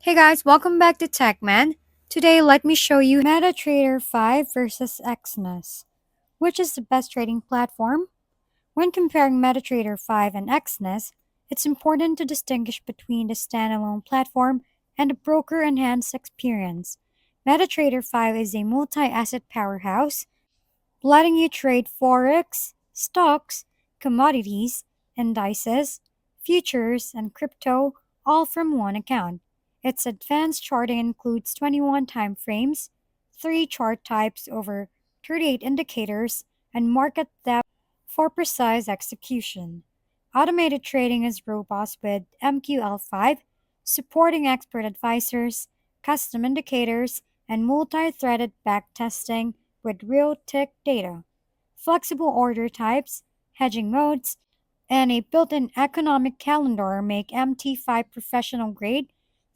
Hey guys, welcome back to TechMan. Today, let me show you Metatrader 5 versus Exness. Which is the best trading platform? When comparing Metatrader 5 and Exness, it's important to distinguish between the standalone platform and the broker-enhanced experience. Metatrader 5 is a multi-asset powerhouse letting you trade Forex, stocks, commodities, indices, futures, and crypto all from one account. Its advanced charting includes 21 time frames, 3 chart types over 38 indicators, and market depth for precise execution. Automated trading is robust with MQL5, supporting expert advisors, custom indicators, and multi-threaded backtesting with real tick data, flexible order types, hedging modes, and a built-in economic calendar make MT5 professional grade,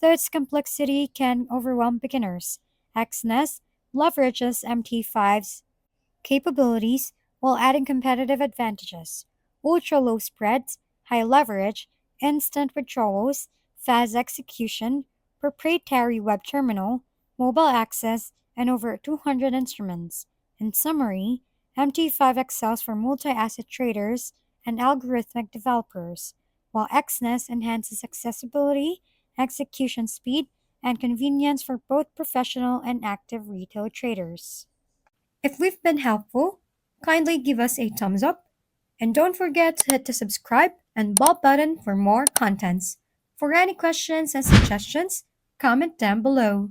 though its complexity can overwhelm beginners. XNES leverages MT5's capabilities while adding competitive advantages: ultra low spreads, high leverage, instant withdrawals, fast execution, proprietary web terminal, mobile access, and over 200 instruments. In summary, MT5 excels for multi asset traders and algorithmic developers, while XNES enhances accessibility, execution speed, and convenience for both professional and active retail traders. If we've been helpful, kindly give us a thumbs up and don't forget to hit the subscribe and bell button for more contents. For any questions and suggestions, comment down below.